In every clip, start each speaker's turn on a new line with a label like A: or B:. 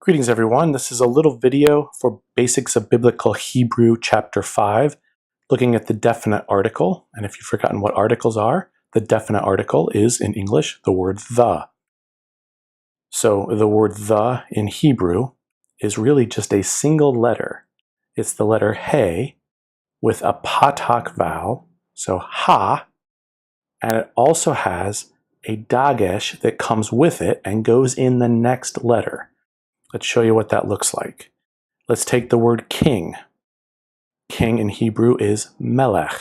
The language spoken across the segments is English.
A: Greetings everyone, this is a little video for Basics of Biblical Hebrew Chapter 5, looking at the definite article. And if you've forgotten what articles are, the definite article is, in English, the word the. So the word the in Hebrew is really just a single letter. It's the letter he with a patak vowel, so ha, and it also has a dagesh that comes with it and goes in the next letter. Let's show you what that looks like. Let's take the word king. King in Hebrew is melech.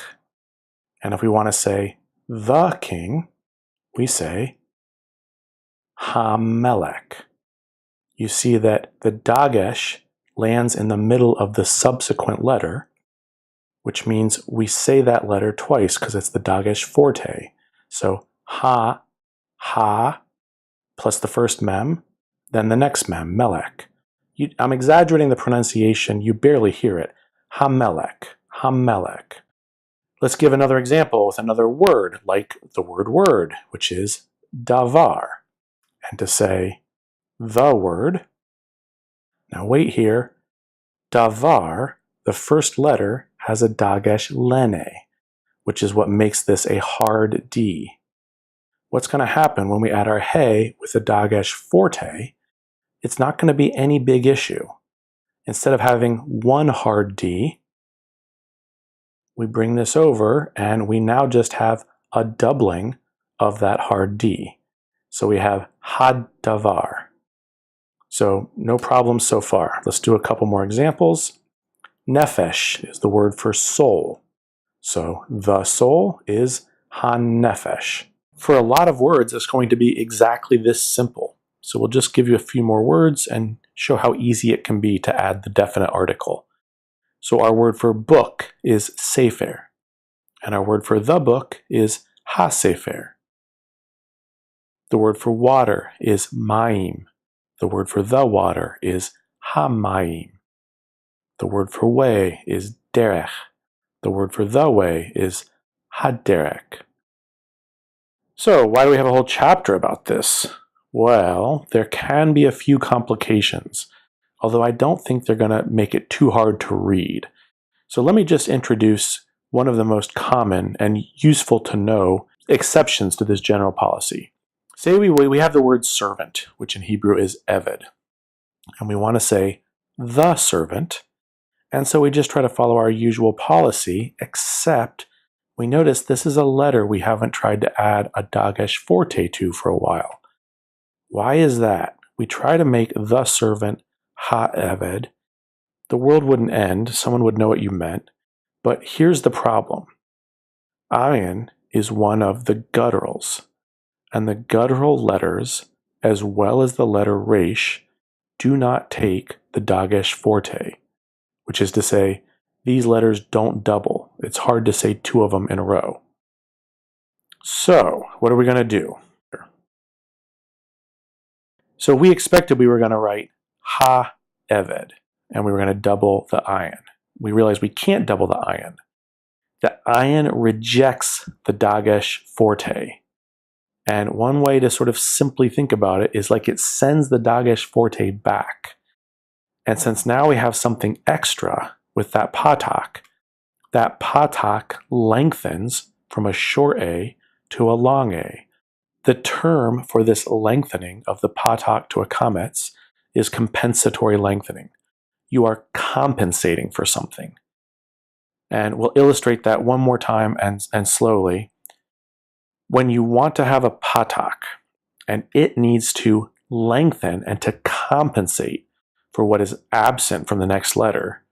A: And if we want to say the king, we say ha-melech. You see that the dagesh lands in the middle of the subsequent letter, which means we say that letter twice because it's the dagesh forte. So ha, plus the first mem, then the next mem, melech. I'm exaggerating the pronunciation, you barely hear it. Ha-melech, ha-melech. Let's give another example with another word, like the word, which is davar. And to say the word, now wait here, davar, the first letter has a dagesh lene, which is what makes this a hard D. What's going to happen when we add our he with a dagesh forte? It's not going to be any big issue. Instead of having one hard D, we bring this over and we now just have a doubling of that hard D. So we have had davar. So no problem so far. Let's do a couple more examples. Nefesh is the word for soul. So the soul is ha-nefesh. For a lot of words, it's going to be exactly this simple. So we'll just give you a few more words and show how easy it can be to add the definite article. So our word for book is sefer, and our word for the book is ha-sefer. The word for water is mayim. The word for the water is ha-mayim. The word for way is derech. The word for the way is ha-derek. So why do we have a whole chapter about this? Well, there can be a few complications, although I don't think they're going to make it too hard to read. So let me just introduce one of the most common and useful to know exceptions to this general policy. Say we have the word servant, which in Hebrew is eved, and we want to say the servant, and so we just try to follow our usual policy, except we notice this is a letter we haven't tried to add a dagesh forte to for a while. Why is that? We try to make the servant ha-eved. The world wouldn't end, someone would know what you meant, but here's the problem. Ayin is one of the gutturals, and the guttural letters, as well as the letter resh, do not take the dagesh forte, which is to say, these letters don't double. It's hard to say two of them in a row. So, what are we going to do? So we expected we were going to write ha-eved, and we were going to double the ayin. We realized we can't double the ayin. The ayin rejects the dagesh forte. And one way to sort of simply think about it is like it sends the dagesh forte back. And since now we have something extra with that patak lengthens from a short A to a long A. The term for this lengthening of the patak to a kametz is compensatory lengthening. You are compensating for something. And we'll illustrate that one more time and slowly. When you want to have a patak, and it needs to lengthen and to compensate for what is absent from the next letter,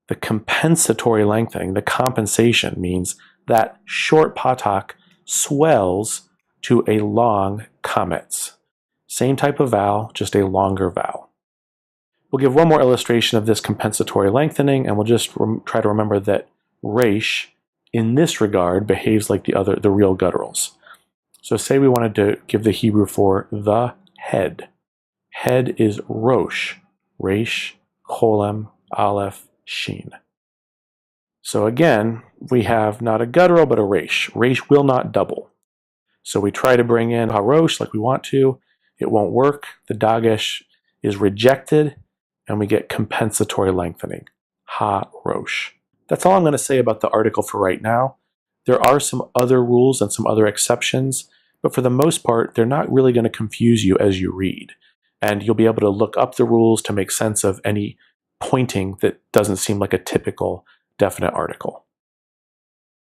A: the compensatory lengthening, the compensation, means that short patak swells to a long kametz. Same type of vowel, just a longer vowel. We'll give one more illustration of this compensatory lengthening, and we'll just try to remember that resh, in this regard, behaves like the real gutturals. So say we wanted to give the Hebrew for the head. Head is rosh, resh, cholem, aleph, shin. So again, we have not a guttural, but a resh. Resh will not double. So we try to bring in harosh like we want to. It won't work. The dagesh is rejected, and we get compensatory lengthening. Ha-rosh. That's all I'm going to say about the article for right now. There are some other rules and some other exceptions, but for the most part, they're not really going to confuse you as you read. And you'll be able to look up the rules to make sense of any pointing that doesn't seem like a typical definite article.